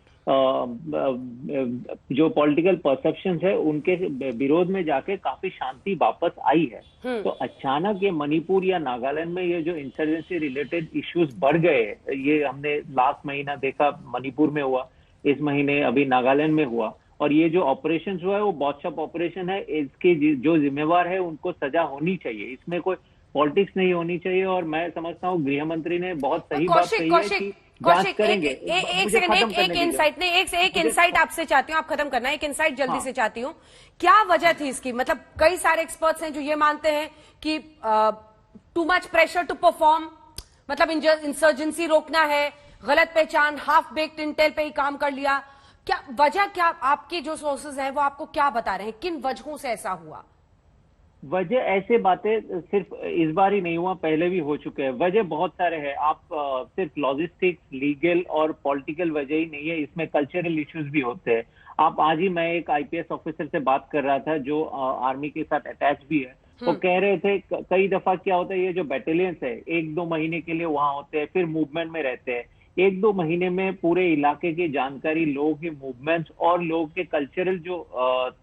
जो पॉलिटिकल परसेप्शंस है उनके विरोध में जाके काफी शांति वापस आई है। तो अचानक ये मणिपुर या नागालैंड में ये जो इंसर्जेंसी रिलेटेड इश्यूज बढ़ गए, ये हमने लास्ट महीना देखा मणिपुर में हुआ, इस महीने अभी नागालैंड में हुआ, और ये जो ऑपरेशन हुआ है वो बॉटशॉप ऑपरेशन है। इसके जो जिम्मेवार है उनको सजा होनी चाहिए, इसमें कोई पॉलिटिक्स नहीं होनी चाहिए। और मैं समझता हूँ गृह मंत्री ने बहुत सही बात कही है कि कौशिक, एक सेकंड, एक इंसाइट नहीं, एक इंसाइट आपसे चाहती हूँ, आप खत्म करना, एक इंसाइट जल्दी से चाहती हूँ। क्या वजह थी इसकी? मतलब कई सारे एक्सपर्ट्स हैं जो ये मानते हैं कि too much pressure to perform, मतलब इंसर्जेंसी रोकना है, गलत पहचान, हाफ बेक्ड इंटेल पे ही काम कर लिया। क्या वजह, क्या आपके जो सोर्सेज हैं वो आपको क्या बता रहे हैं, किन वजहों से ऐसा हुआ? वजह ऐसे बातें सिर्फ इस बार ही नहीं हुआ, पहले भी हो चुके हैं। वजह बहुत सारे हैं, आप सिर्फ लॉजिस्टिक्स, लीगल और पॉलिटिकल वजह ही नहीं है, इसमें कल्चरल इश्यूज भी होते हैं। आप आज ही, मैं एक आईपीएस ऑफिसर से बात कर रहा था जो आर्मी के साथ अटैच भी है, वो कह रहे थे कई दफा क्या होता है, ये जो बैटेलियंस है 1-2 महीने के लिए वहां होते हैं, फिर मूवमेंट में रहते हैं। 1-2 महीने में पूरे इलाके की जानकारी, लोगों के मूवमेंट्स और लोगों के कल्चरल जो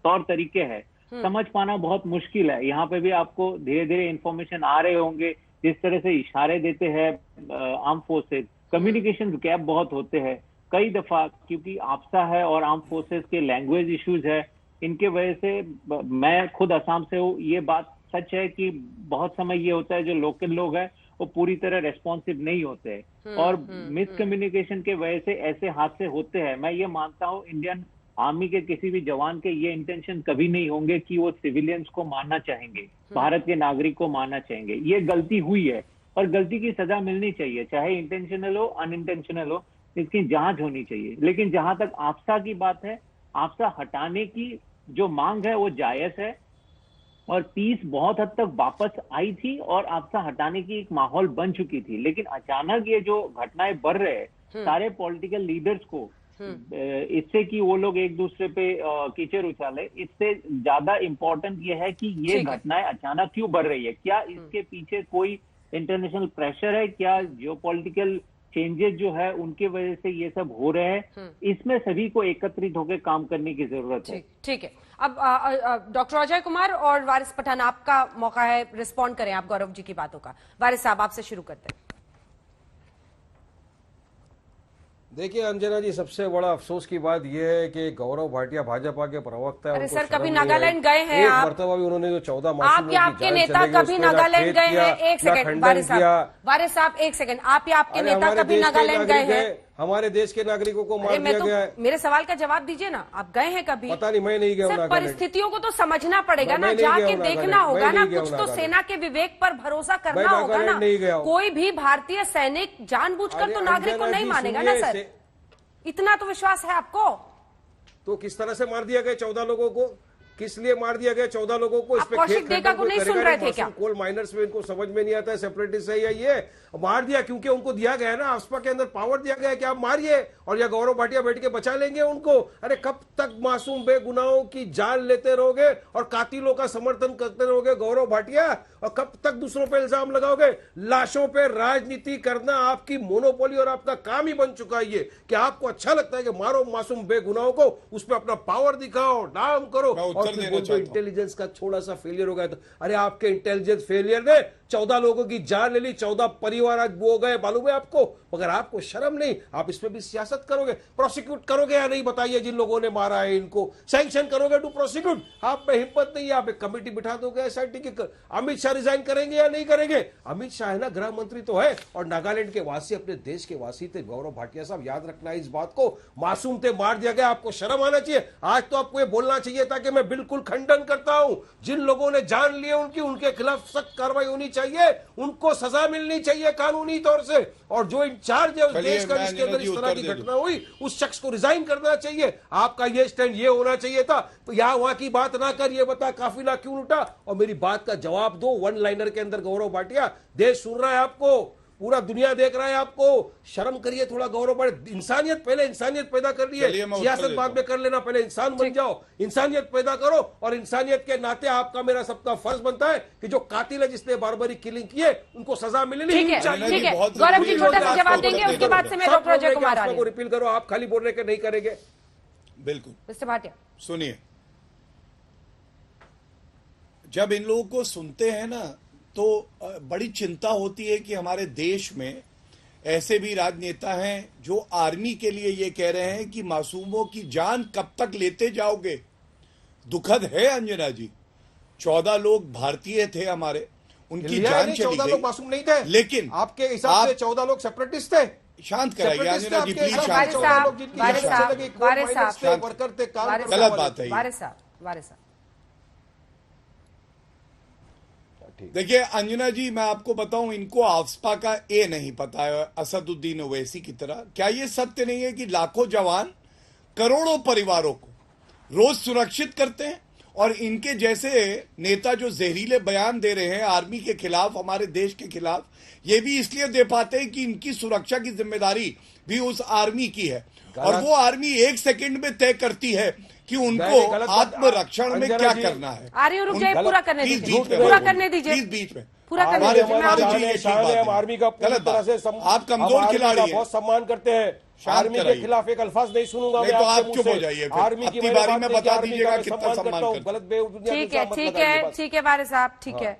तौर तरीके हैं समझ पाना बहुत मुश्किल है। यहाँ पे भी आपको धीरे धीरे इंफॉर्मेशन आ रहे होंगे, जिस तरह से इशारे देते हैं आर्म फोर्सेस, कम्युनिकेशन गैप बहुत होते हैं कई दफा, क्योंकि आपसा है और आर्म फोर्सेस के लैंग्वेज इश्यूज है, इनके वजह से। मैं खुद असम से हूँ, ये बात सच है कि बहुत समय ये होता है जो लोकल लोग हैं वो पूरी तरह रेस्पॉन्सिव नहीं होते और मिसकम्युनिकेशन के वजह से ऐसे हादसे होते हैं। मैं ये मानता हूँ इंडियन आर्मी के किसी भी जवान के ये इंटेंशन कभी नहीं होंगे कि वो सिविलियंस को मारना चाहेंगे, भारत के नागरिक को मारना चाहेंगे। ये गलती हुई है और गलती की सजा मिलनी चाहिए, चाहे इंटेंशनल हो अनइंटेंशनल हो, इसकी जांच होनी चाहिए। लेकिन जहां तक आफ्सा की बात है, आफ्सा हटाने की जो मांग है वो जायज है और पीस बहुत हद तक वापस आई थी और आफ्सा हटाने की एक माहौल बन चुकी थी। लेकिन अचानक ये जो घटनाएं बढ़ रहे हैं, सारे पॉलिटिकल लीडर्स को इससे कि वो लोग एक दूसरे पे कीचड़ उछाले, इससे ज्यादा इम्पोर्टेंट ये है कि ये घटनाएं अचानक क्यों बढ़ रही है। क्या इसके पीछे कोई इंटरनेशनल प्रेशर है? क्या जियोपॉलिटिकल चेंजेस जो है उनके वजह से ये सब हो रहे हैं? इसमें सभी को एकत्रित होकर काम करने की जरूरत है। ठीक है, अब डॉक्टर अजय कुमार और वारिस पठान, आपका मौका है, रिस्पॉन्ड करें आप गौरव जी की बातों का। वारिस साहब, आपसे शुरू करते हैं। देखिए अंजना जी, सबसे बड़ा अफसोस की बात यह है कि गौरव भाटिया भाजपा के प्रवक्ता है। अरे सर, कभी नागालैंड गए हैं आप? मरतबा भी उन्होंने जो 14 मासूम आपके नेता कभी नागालैंड गए हैं? एक सेकंड वारिस साहब, एक सेकंड, आप या आपके नेता कभी नागालैंड गए हैं? हमारे देश के नागरिकों को मार दिया गया है। मेरे सवाल का जवाब दीजिए ना, आप गए हैं कभी? पता नहीं, मैं नहीं गया। परिस्थितियों को तो समझना पड़ेगा ना, जाके देखना होगा ना, कुछ तो सेना के विवेक पर भरोसा करना होगा ना। कोई भी भारतीय सैनिक जानबूझकर तो नागरिक को नहीं मानेगा ना सर, इतना तो विश्वास है आपको? तो किस तरह से मार दिया गया 14 लोगों को? किस लिए मार दिया गया 14 लोगों को? इस पे कौशिक देगा को नहीं सुन रहे थे क्या? कोल माइनर्स में इनको समझ में नहीं आता है सेपरेटिस्ट है या ये मार दिया क्योंकि उनको दिया गया है ना, आफ्सपा के अंदर पावर दिया गया है कि आप मारिए और या गौरव भाटिया बैठ के बचा लेंगे उनको। अरे कब तक मासूम बेगुनाहों की जान लेते रहोगे और कातिलों का समर्थन करते रहोगे गौरव भाटिया? और कब तक दूसरों पे इल्जाम लगाओगे? लाशों पे राजनीति करना आपकी मोनोपोली और आपका काम ही बन चुका है ये, कि आपको अच्छा लगता है कि मारो मासूम बेगुनाहों को, उस पर अपना पावर दिखाओ, नाम करो और उत्तर फिर देना बोलते चाहता हूं। इंटेलिजेंस का थोड़ा सा फेलियर हो गया था। अरे आपके इंटेलिजेंस फेलियर ने 14 लोगों की जान ले ली, 14 परिवार आज वो गए, मालूम है आपको? मगर आपको शर्म नहीं, आप इसमें भी सियासत करोगे, प्रोसिक्यूट करोगे या नहीं बताइए? जिन लोगों ने मारा है इनको सैंक्शन करोगे टू प्रोसिक्यूट? आप में हिम्मत नहीं है, आप एक कमेटी बिठा दोगे एसआईटी की। अमित शाह रिजाइन करेंगे या नहीं करेंगे? अमित शाह है ना, गृह मंत्री तो है, और नागालैंड के वासी अपने देश के वासी थे। गौरव भाटिया साहब याद रखना इस बात को, मासूम थे, मार दिया गया, आपको शर्म आना चाहिए। आज तो आपको ये बोलना चाहिए था कि मैं बिल्कुल खंडन करता हूं, जिन लोगों ने जान लिए उनके खिलाफ सख्त कार्रवाई होनी चाहिए, उनको सजा मिलनी चाहिए कानूनी तौर से, और जो इंचार्ज है उस देश का जिसके अंदर इस तरह की घटना हुई, उस शख्स को रिजाइन करना चाहिए। आपका ये स्टैंड ये होना चाहिए था। तो यहां वहां की बात ना कर, ये बता काफिला क्यों लुटा, और मेरी बात का जवाब दो वन लाइनर के अंदर। गौरव भाटिया, देश सुन रहा है आपको, पूरा दुनिया देख रहा है आपको, शर्म करिए थोड़ा गौरव भाटिया। इंसानियत पहले, इंसानियत पैदा कर ली है, सियासत बाद में कर लेना, पहले इंसान बन जाओ, इंसानियत पैदा करो। और इंसानियत के नाते आपका मेरा सबका फर्ज बनता है कि जो कातिल है, जिसने बारबारी किलिंग की है, उनको सजा मिलनी चाहिए। ठीक है, गौरव जी छोटा सा जवाब देंगे, उसके बाद से मैं डॉक्टर अजय कुमार को रिपील करो, आप खाली बोलने के नहीं करेंगे। बिल्कुल मिस्टर भाटिया सुनिए, जब इन लोगों को सुनते हैं ना तो बड़ी चिंता होती है कि हमारे देश में ऐसे भी राजनेता हैं जो आर्मी के लिए ये कह रहे हैं कि मासूमों की जान कब तक लेते जाओगे। दुखद है अंजना जी, 14 लोग भारतीय थे हमारे, उनकी जान चली 14 गई। लोग मासूम नहीं थे, लेकिन आपके हिसाब से 14 लोग सेपरेटिस्ट थे। शांत कराइए अंजना जी प्लीज, शांत गलत बात है ये। देखिए अंजना जी, मैं आपको बताऊं, इनको आफ्सपा का ए नहीं पता है, असदुद्दीन ओवैसी की तरह। क्या ये सत्य नहीं है कि लाखों जवान करोड़ों परिवारों को रोज सुरक्षित करते हैं, और इनके जैसे नेता जो जहरीले बयान दे रहे हैं आर्मी के खिलाफ, हमारे देश के खिलाफ, ये भी इसलिए दे पाते हैं कि इनकी सुरक्षा की जिम्मेदारी भी उस आर्मी की है, और वो आर्मी 1 सेकंड में तय करती है कि उनको आत्मरक्षण में क्या करना है। आर्य रुक जाए, पूरा करने दीजिए, पूरा करने दीजिए, बीच में पूरा करने दीजिए। हम आर्मी का पूरी तरह से आप कमजोर खिलाड़ी हैं, बहुत सम्मान करते हैं। आर्मी के खिलाफ एक अल्फाज नहीं सुनूंगा मैं, तो आप आपके चुप मुंह हो से। जाइए, आर्मी की बारी में बता दीजिएगा कितना सम्मान करते हैं। गलत बेवजह ठीक है, ठीक है, ठीक है वारिस साहब, ठीक है।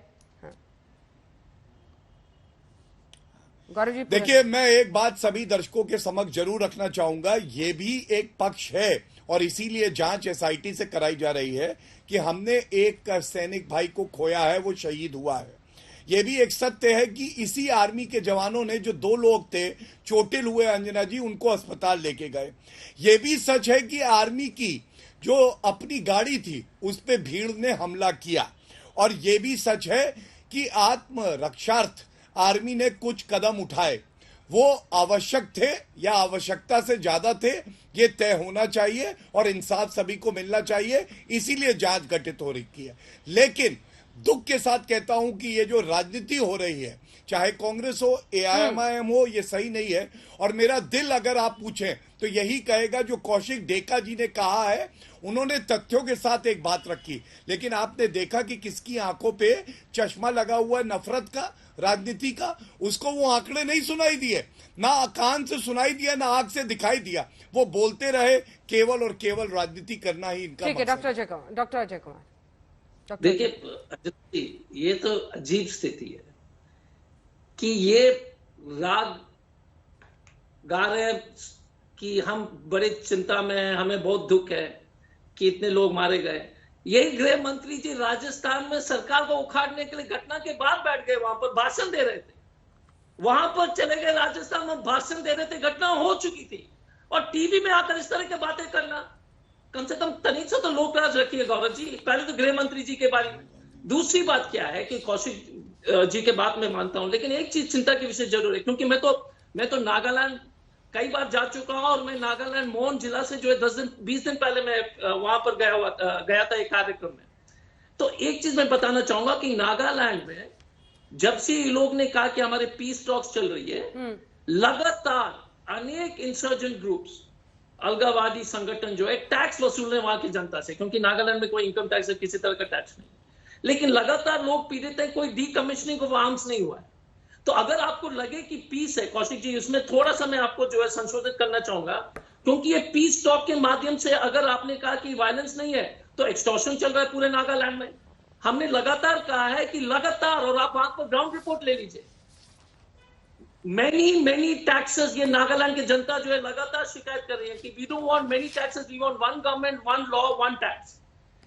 गौरव जी देखिए, मैं एक बात सभी दर्शकों के समक्ष जरूर रखना चाहूंगा, ये भी एक पक्ष है और इसीलिए जांच एसआईटी से कराई जा रही है कि हमने एक सैनिक भाई को खोया है, वो शहीद हुआ है। यह भी एक सत्य है कि इसी आर्मी के जवानों ने, जो 2 लोग थे चोटिल हुए अंजना जी, उनको अस्पताल लेके गए। यह भी सच है कि आर्मी की जो अपनी गाड़ी थी उस पे भीड़ ने हमला किया, और यह भी सच है कि आत्मरक्षार्थ आर्मी ने कुछ कदम उठाए। वो आवश्यक थे या आवश्यकता से ज्यादा थे, ये तय होना चाहिए और इंसाफ सभी को मिलना चाहिए, इसीलिए जांच गठित हो रही है। लेकिन दुख के साथ कहता हूं कि ये जो राजनीति हो रही है, चाहे कांग्रेस हो, एआईएमआईएम हो, ये सही नहीं है। और मेरा दिल अगर आप पूछें तो यही कहेगा जो कौशिक डेका जी ने कहा है, उन्होंने तथ्यों के साथ एक बात रखी, लेकिन आपने देखा कि किसकी आंखों पे चश्मा लगा हुआ है नफरत का, राजनीति का। उसको वो आंकड़े नहीं सुनाई दिए, ना कान से सुनाई दिया, ना आंख से दिखाई दिया। वो बोलते रहे, केवल और केवल राजनीति करना ही इनका। ठीक है डॉक्टर अजय कुमार। देखिए, ये तो अजीब स्थिति है कि ये राग गा रहे हैं कि हम बड़े चिंता में हैं, हमें बहुत दुख है कि इतने लोग मारे गए। यही गृह मंत्री जी राजस्थान में सरकार को उखाड़ने के लिए घटना के बाद बैठ गए, वहां पर भाषण दे रहे थे, वहां पर चले गए राजस्थान में भाषण दे रहे थे, घटना हो चुकी थी, और टीवी में आकर इस तरह की बातें करना, कम से कम तमीज से तो लोकराज रखिए गौरव जी। पहले तो गृह मंत्री जी के बारे में। दूसरी बात क्या है कि कौशिक जी के बात में मानता हूं, लेकिन एक चीज चिंता के विषय जरूर है, क्योंकि मैं तो नागालैंड कई बार जा चुका हूं, और मैं नागालैंड मोहन जिला से जो है 20 दिन पहले मैं वहां पर गया था एक कार्यक्रम में। तो एक चीज मैं बताना चाहूंगा कि नागालैंड में जब से ये लोग ने कहा कि हमारे पीस टॉक्स चल रही है, लगातार अनेक इंसर्जेंट ग्रुप्स, अलगावादी संगठन जो है टैक्स वसूलने वहां की जनता से, क्योंकि नागालैंड में कोई इनकम टैक्स या किसी तरह का टैक्स नहीं, लेकिन लगातार लोग पीड़ित है, कोई डीकमिश्निंग ऑफ आर्म्स नहीं हुआ है। तो अगर आपको लगे कि पीस है, कौशिक जी, उसमें थोड़ा सा मैं आपको जो है संशोधित करना चाहूंगा, क्योंकि ये पीस टॉक के माध्यम से अगर आपने कहा कि वायलेंस नहीं है, तो एक्सटॉर्शन चल रहा है पूरे नागालैंड में। हमने लगातार कहा है कि लगातार, और आप वहां पर ग्राउंड रिपोर्ट ले लीजिए, मेनी टैक्सेस, ये नागालैंड की जनता जो है लगातार शिकायत कर रही है कि we don't want many taxes, we want one government, one law, one tax.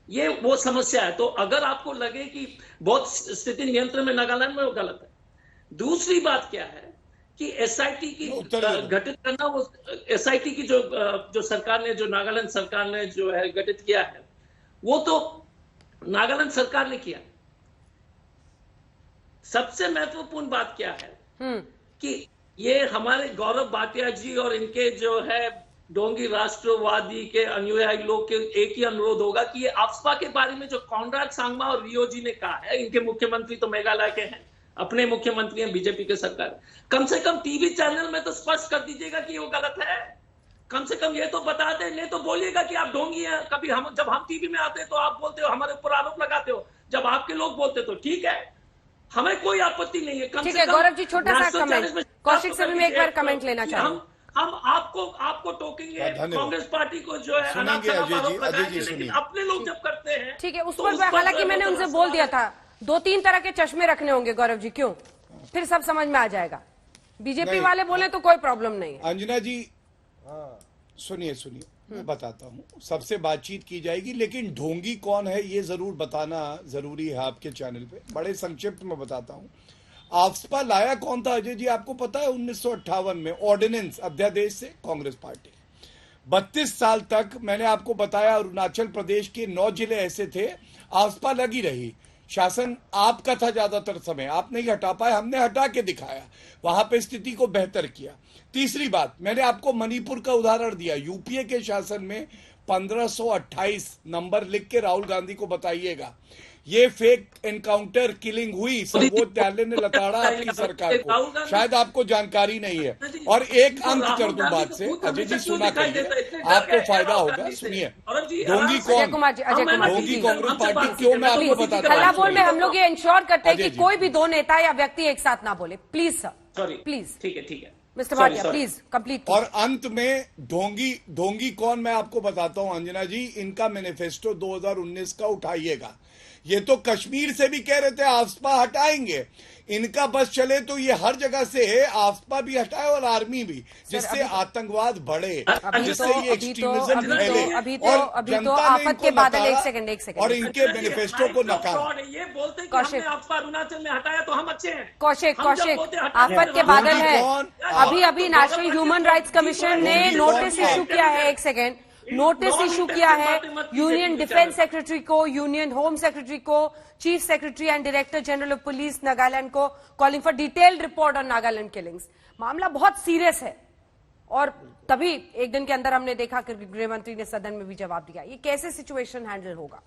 ये वो समस्या है। तो अगर आपको लगे कि बहुत स्थिति नियंत्रण में नागालैंड में, वो गलत है। दूसरी बात क्या है कि एसआईटी की गठित करना, वो एसआईटी की जो सरकार ने, जो नागालैंड सरकार ने जो है गठित किया है, वो तो नागालैंड सरकार ने किया। सबसे महत्वपूर्ण बात क्या है कि ये हमारे गौरव भाटिया जी और इनके जो है डोंगी राष्ट्रवादी के अनुयायी लोग के एक ही अनुरोध होगा कि ये आफ्सपा के बारे में जो कॉनराड सांगमा और रियो जी ने कहा है, इनके मुख्यमंत्री तो मेघालय के हैं, अपने मुख्यमंत्री हैं बीजेपी के सरकार, कम से कम टीवी चैनल में तो स्पष्ट कर दीजिएगा कि वो गलत है। कम से कम ये तो बता दें, नहीं तो बोलिएगा कि आप ढोंगी हैं। कभी जब हम टीवी में आते हैं तो आप बोलते हो, हमारे ऊपर आरोप लगाते हो, जब आपके लोग बोलते तो ठीक है, हमें कोई आपत्ति नहीं है। ठीक है गौरव जी, छोटा सा कमेंट, कौशिक से भी मैं एक बार कमेंट लेना चाहूंगा। हम आपको टोकेंगे, कांग्रेस पार्टी को जो है अपने लोग जब करते हैं, ठीक है, उस पर हालांकि मैंने उनसे बोल दिया था 2-3 तरह के चश्मे रखने होंगे गौरव जी, क्यों, फिर सब समझ में आ जाएगा। बीजेपी वाले बोले तो कोई प्रॉब्लम नहीं है। अंजना जी सुनिए, मैं बताता हूँ, सबसे बातचीत की जाएगी, लेकिन ढोंगी कौन है ये जरूर बताना जरूरी है आपके चैनल पे। बड़े संक्षिप्त में बताता हूँ। आफ्सपा लाया कौन था अजय जी, आपको पता है? 1958 में ऑर्डिनेंस अध्यादेश से कांग्रेस पार्टी। 32 साल तक मैंने आपको बताया अरुणाचल प्रदेश के 9 जिले ऐसे थे, आफ्सपा लगी रही। शासन आपका था ज्यादातर समय, आप नहीं हटा पाए, हमने हटा के दिखाया, वहां पे स्थिति को बेहतर किया। तीसरी बात, मैंने आपको मणिपुर का उदाहरण दिया। यूपीए के शासन में 1528 नंबर लिख के राहुल गांधी को बताइएगा, ये फेक एनकाउंटर किलिंग हुई, सर्वोच्च न्यायालय ने लताड़ा आपकी सरकार को, शायद आपको जानकारी नहीं है। और एक अंत कर दूं बात से, अजय जी सुना करिए, आपको फायदा होगा, सुनिए। ढोंगी कौन, ढोंगी कांग्रेस पार्टी क्यों, मैं आपको बताता हूँ। बोल में हम लोग ये इंश्योर करते हैं कि कोई भी 2 नेता या व्यक्ति एक साथ ना बोले, प्लीज सर, प्लीज। ठीक है मिस्टर भाटिया प्लीज कंप्लीट। और अंत में ढोंगी कौन मैं आपको बताता हूं अंजना जी, इनका मैनिफेस्टो 2019 का उठाइएगा। ये तो कश्मीर से भी कह रहे थे आफ्सपा हटाएंगे, इनका बस चले तो ये हर जगह से आफ्सपा भी हटाए और आर्मी भी, जिससे आतंकवाद बढ़े, जिससे ये एक्सट्रीमिज्म फैले। और जनता ने इनको नकारा और इनके मैनिफेस्टो को नकारा। ये बोलते हैं कि हमने आफ्सपा अरुणाचल में हटाया तो हम अच्छे हैं। कौशिक आफत के बादल है। अभी नेशनल ह्यूमन राइट्स कमीशन ने नोटिस इशू किया है, एक सेकेंड, नोटिस इशू किया है यूनियन डिफेंस सेक्रेटरी को, यूनियन होम सेक्रेटरी को, chief secretary and director general of police Nagaland को, calling for detailed report on Nagaland killings. मामला बहुत सीरियस है और तभी एक दिन के अंदर हमने देखा कि गृह मंत्री ने सदन में भी जवाब दिया। ये कैसे सिचुएशन हैंडल होगा?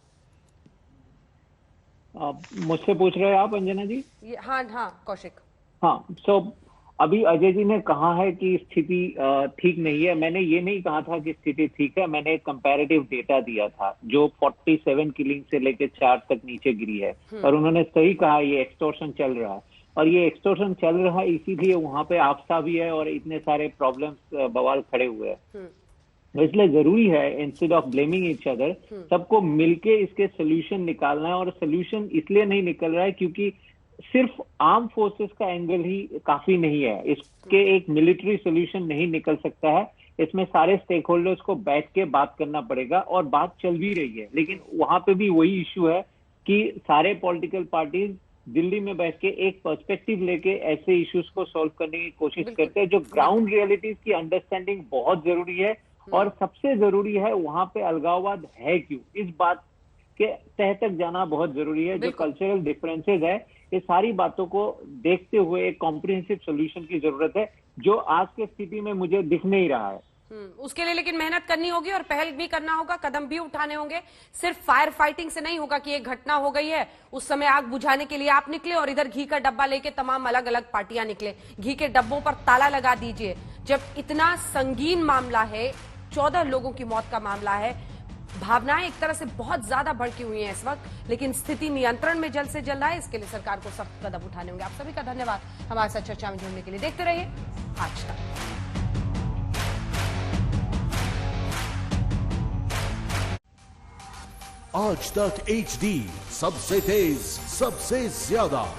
मुझसे पूछ रहे हैं आप अंजना जी? हाँ कौशिक। हाँ, सो अभी अजय जी ने कहा है कि स्थिति ठीक नहीं है। मैंने ये नहीं कहा था कि स्थिति ठीक है, मैंने एक कंपैरेटिव डेटा दिया था जो 47 किलिंग से लेकर 4 तक नीचे गिरी है। और उन्होंने सही कहा, ये एक्सटॉर्शन चल रहा है और ये एक्सटॉर्शन चल रहा है इसीलिए वहां पे आफ्सपा भी है और इतने सारे प्रॉब्लम्स बवाल खड़े हुए हैं। इसलिए जरूरी है, instead of blaming each other, सबको मिलके इसके सोल्यूशन निकालना है। और सोल्यूशन इसलिए नहीं निकल रहा है क्योंकि सिर्फ आर्म फोर्सेस का एंगल ही काफी नहीं है, इसके एक मिलिट्री सोल्यूशन नहीं निकल सकता है। इसमें सारे स्टेक होल्डर्स को बैठ के बात करना पड़ेगा और बात चल भी रही है, लेकिन वहां पे भी वही इश्यू है कि सारे पॉलिटिकल पार्टीज दिल्ली में बैठ के एक पर्सपेक्टिव लेके ऐसे इश्यूज को सॉल्व करने की कोशिश करते हैं। जो ग्राउंड रियलिटीज की अंडरस्टैंडिंग बहुत जरूरी है और सबसे जरूरी है वहां पे अलगाववाद है क्यों, इस बात के तह तक जाना बहुत जरूरी है। जो कल्चरल डिफरेंसेस है, ये सारी बातों को देखते हुए एक कॉम्प्रिहेंसिव सोल्यूशन की जरूरत है, जो आज की स्थिति में मुझे दिख नहीं रहा है। उसके लिए लेकिन मेहनत करनी होगी और पहल भी करना होगा, कदम भी उठाने होंगे। सिर्फ फायर फाइटिंग से नहीं होगा कि एक घटना हो गई है, उस समय आग बुझाने के लिए आप निकले और इधर घी का डब्बा लेके तमाम अलग अलग पार्टियां निकले। घी के डब्बों पर ताला लगा दीजिए। जब इतना संगीन मामला है, 14 लोगों की मौत का मामला है, भावनाएं एक तरह से बहुत ज्यादा भड़की हुई हैं इस वक्त, लेकिन स्थिति नियंत्रण में जल्द से जल्द आए, इसके लिए सरकार को सख्त कदम उठाने होंगे। आप सभी का धन्यवाद हमारे साथ चर्चा में जुड़ने के लिए। देखते रहिए आज तक। आज तक HD, सबसे तेज सबसे ज्यादा।